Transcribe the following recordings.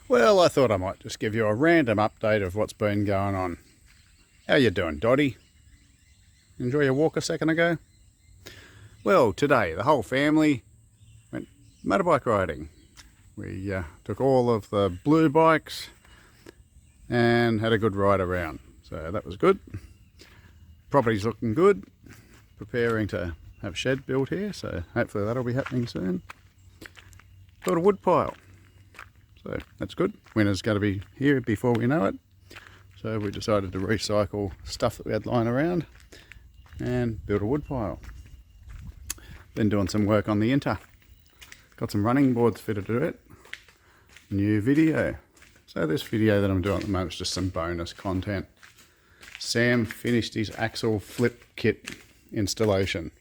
Well, I thought I might just give you a random update of what's been going on. How you doing, Dotty? Enjoy your walk a second ago? Well, today the whole family went motorbike riding. We took all of the blue bikes and had a good ride around. So that was good. Property's looking good. Preparing to have a shed built here, so hopefully that'll be happening soon. Built a wood pile. So that's good. Winter's going to be here before we know it. So we decided to recycle stuff that we had lying around and build a wood pile. Then doing some work on the inter. Got some running boards fitted to it. New video. So this video that I'm doing at the moment is just some bonus content. Sam finished his axle flip kit installation.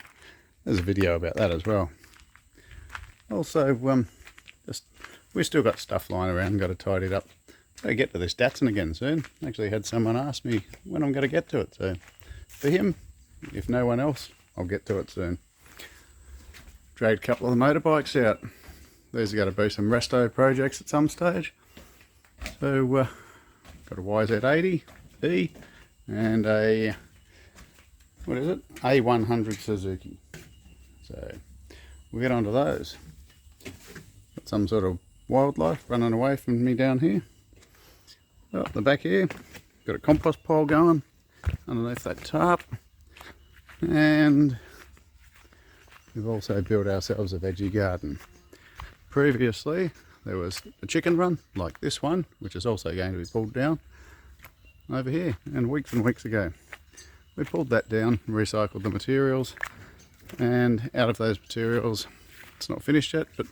There's a video about that as well. Also, we still got stuff lying around, got to tidy it up. Got to get to this Datsun again soon. Actually had someone ask me when I'm going to get to it, so for him, if no one else, I'll get to it soon. Dragged a couple of the motorbikes out. These are going to be some resto projects at some stage. So got a YZ80E and a, what is it? A100 Suzuki. So we'll get onto those. Got some sort of wildlife running away from me down here. Up the back here, got a compost pile going underneath that tarp. And we've also built ourselves a veggie garden. Previously there was a chicken run like this one, which is also going to be pulled down over here, and weeks ago we pulled that down, recycled the materials, and out of those materials, it's not finished yet, but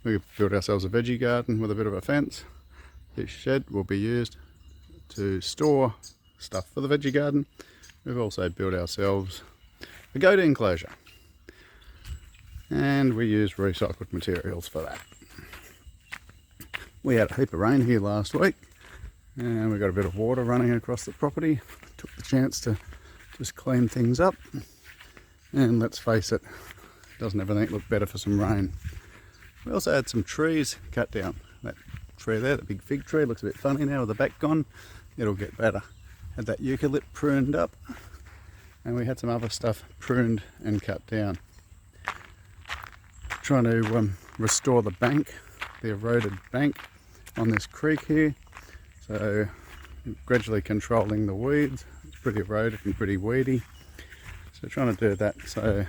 we built ourselves a veggie garden with a bit of a fence. This shed will be used to store stuff for the veggie garden. We've also built ourselves a goat enclosure, and we use recycled materials for that. We had a heap of rain here last week, and we got a bit of water running across the property. Took the chance to just clean things up, and let's face it, doesn't everything look better for some rain? We also had some trees cut down. That tree there, the big fig tree, looks a bit funny now with the back gone. It'll get better. Had that eucalypt pruned up, and we had some other stuff pruned and cut down. Trying to restore the bank, the eroded bank on this creek here. So gradually controlling the weeds. It's pretty eroded and pretty weedy. So trying to do that, so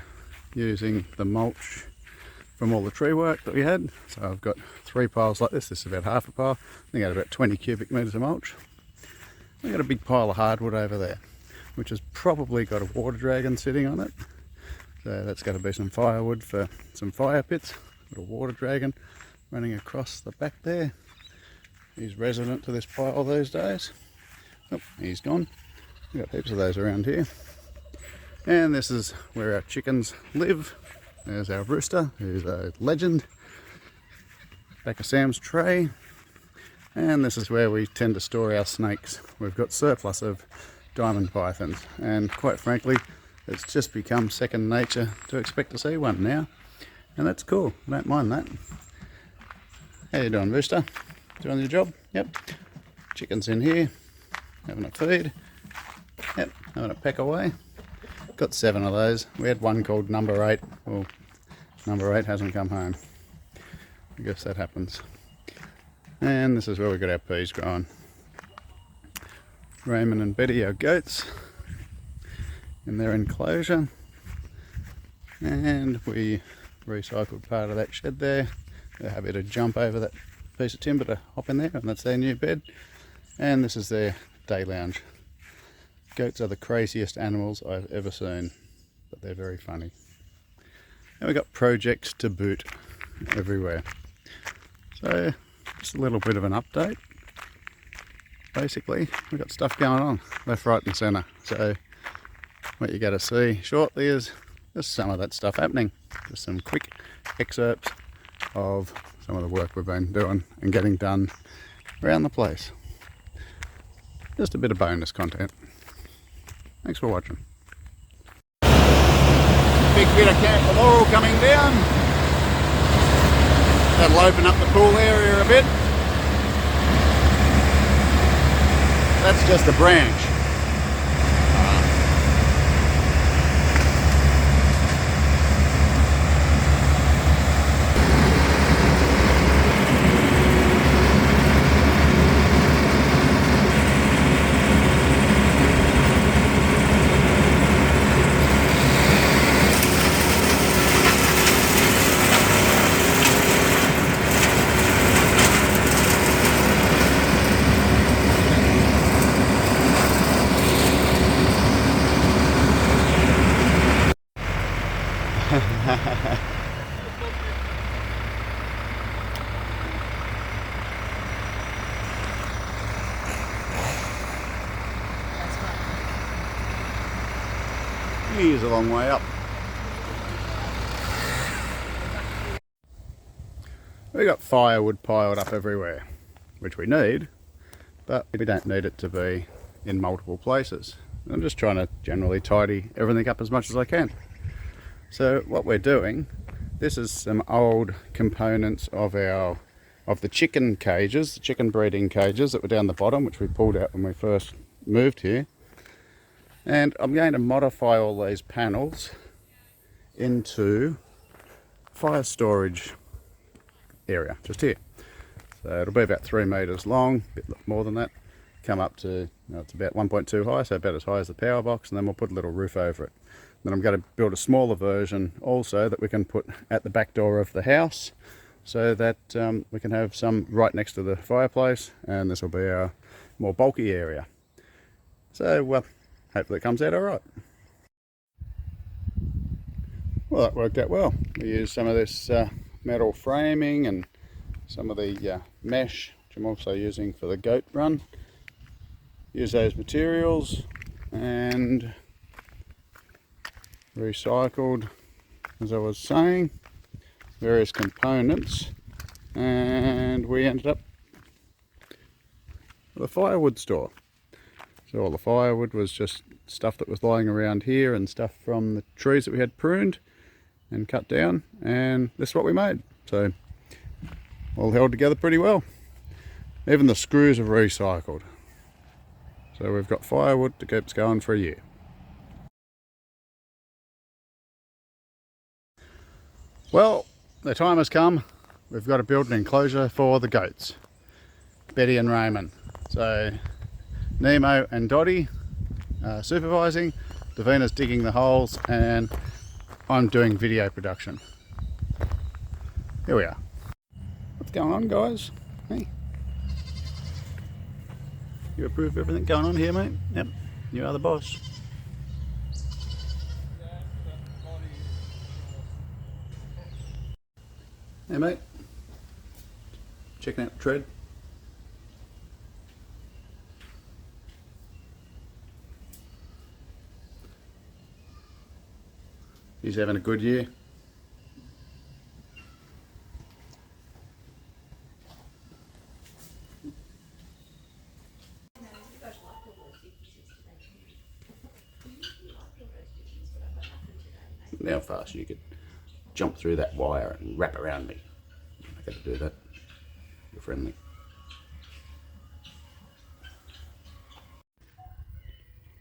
using the mulch from all the tree work that we had. So I've got 3 piles like this. This is about half a pile. I think I had about 20 cubic metres of mulch. We've got a big pile of hardwood over there, which has probably got a water dragon sitting on it. So that's got to be some firewood for some fire pits. Got a water dragon running across the back there. He's resident to this pile these days. Oh, he's gone. We've got heaps of those around here. And this is where our chickens live. There's our rooster, who's a legend. Back of Sam's tray. And this is where we tend to store our snakes. We've got surplus of diamond pythons, and quite frankly, it's just become second nature to expect to see one now. And that's cool, I don't mind that. How you doing, rooster? Doing your job? Yep. Chickens in here, having a feed. Yep, having a peck away. Got 7 of those. We had one called number 8. Well, number 8 hasn't come home. I guess that happens. And this is where we got our peas growing. Raymond and Betty, our goats, in their enclosure. And we recycled part of that shed there. They're happy to jump over that piece of timber to hop in there, and that's their new bed. And this is their day lounge. Goats are the craziest animals I've ever seen, but they're very funny. And we've got projects to boot everywhere. So just a little bit of an update. Basically, we've got stuff going on left, right and centre. So what you're going to see shortly is just some of that stuff happening. Just some quick excerpts of some of the work we've been doing and getting done around the place. Just a bit of bonus content. Thanks for watching. Big bit of camp laurel coming down. That'll open up the pool area a bit. That's just a branch. He's a long way up. We got firewood piled up everywhere, which we need, but we don't need it to be in multiple places. I'm just trying to generally tidy everything up as much as I can. So what we're doing, this is some old components of the chicken cages, the chicken breeding cages that were down the bottom, which we pulled out when we first moved here. And I'm going to modify all these panels into fire storage area, just here. So it'll be about 3 meters long, a bit more than that. Come up to, it's about 1.2 high, so about as high as the power box, and then we'll put a little roof over it. Then I'm going to build a smaller version also that we can put at the back door of the house, so that we can have some right next to the fireplace, and this will be our more bulky area. So hopefully it comes out all right. Well, that worked out well. We used some of this metal framing and some of the mesh, which I'm also using for the goat run. Use those materials and recycled, as I was saying, various components, and we ended up with a firewood store. So all the firewood was just stuff that was lying around here and stuff from the trees that we had pruned and cut down, and this is what we made. So all held together pretty well. Even the screws are recycled. So we've got firewood to keep us going for a year. Well, the time has come. We've got to build an enclosure for the goats, Betty and Raymond. So Nemo and Dottie are supervising, Davina's digging the holes, and I'm doing video production. Here we are. What's going on, guys? Hey, you approve of everything going on here, mate? Yep, you are the boss. Hey, mate, checking out the tread. He's having a good year. How fast you could jump through that wire and wrap around me. I got to do that. You're friendly.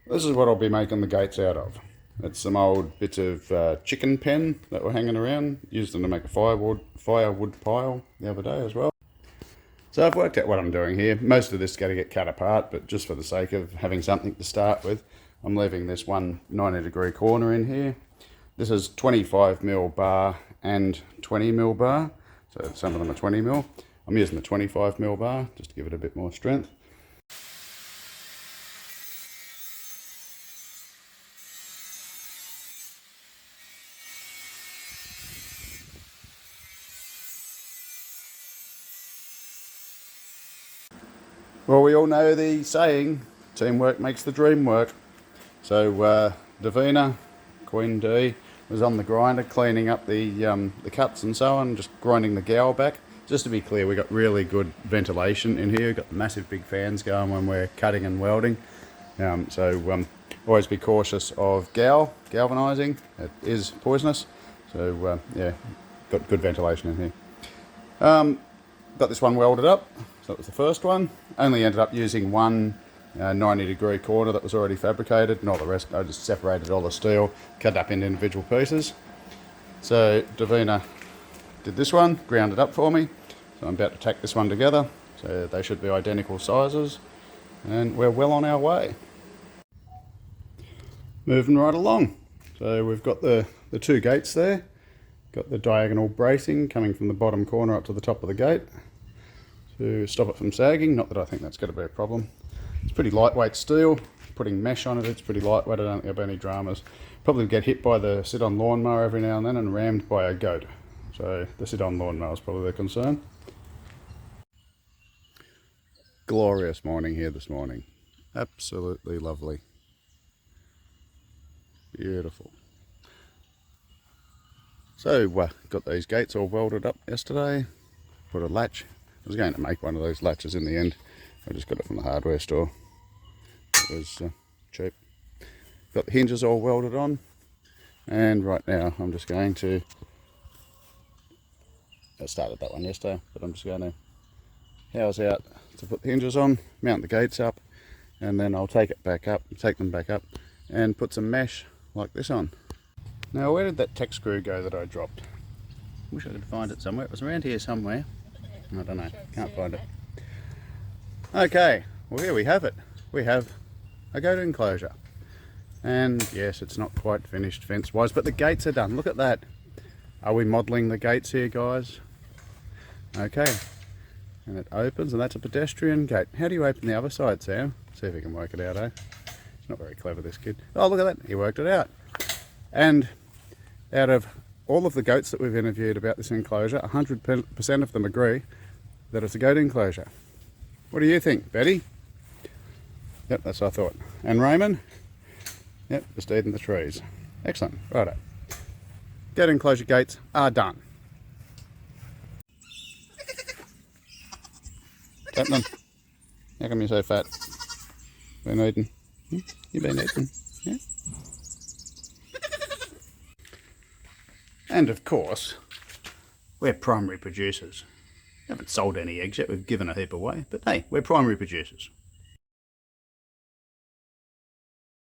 This is what I'll be making the gates out of. It's some old bits of chicken pen that were hanging around. Used them to make a firewood pile the other day as well. So I've worked out what I'm doing here. Most of this is going to get cut apart, but just for the sake of having something to start with, I'm leaving this one 90-degree corner in here. This is 25mm bar and 20mm bar. So some of them are 20mm. I'm using the 25mm bar just to give it a bit more strength. Well, we all know the saying, teamwork makes the dream work. So Davina, Queen D, was on the grinder cleaning up the cuts and so on, just grinding the gowel back. Just to be clear, we got really good ventilation in here. We've got massive big fans going when we're cutting and welding. Always be cautious of galvanizing. It is poisonous. So yeah, got good ventilation in here. Got this one welded up. So that was the first one. Only ended up using one 90-degree corner that was already fabricated, and all the rest I just separated all the steel, cut up into individual pieces. So Davina did this one, ground it up for me, so I'm about to tack this one together, so they should be identical sizes, and we're well on our way. Moving right along, so we've got the two gates there, got the diagonal bracing coming from the bottom corner up to the top of the gate to stop it from sagging. Not that I think that's going to be a problem. It's pretty lightweight steel, putting mesh on it, it's pretty lightweight, I don't think there'll be any dramas. Probably get hit by the sit-on lawnmower every now and then and rammed by a goat. So the sit-on lawnmower is probably the concern. Glorious morning here this morning. Absolutely lovely. Beautiful. So got these gates all welded up yesterday. Put a latch. I was going to make one of those latches in the end. I just got it from the hardware store. It was cheap. Got the hinges all welded on, and right now I'm just going to, I started that one yesterday, but I'm just going to house out to put the hinges on, mount the gates up, and then I'll take them back up and put some mesh like this on. Now, where did that tech screw go that I dropped? Wish I could find it somewhere. It was around here somewhere. I don't know, can't find it. Okay, well here we have it. We have a goat enclosure. And yes, it's not quite finished fence wise, but the gates are done. Look at that. Are we modelling the gates here, guys? Okay. And it opens, and that's a pedestrian gate. How do you open the other side, Sam? See if we can work it out, eh? He's not very clever, this kid. Oh, look at that. He worked it out. And out of all of the goats that we've interviewed about this enclosure, 100% of them agree that it's a goat enclosure. What do you think, Betty? Yep, that's what I thought. And Raymond? Yep, just eating the trees. Excellent. Righto. Goat enclosure gates are done. What's happening? How come you're so fat? Been eating? You've been eating? Yeah? And of course, we're primary producers. We haven't sold any eggs yet, we've given a heap away, but hey, we're primary producers.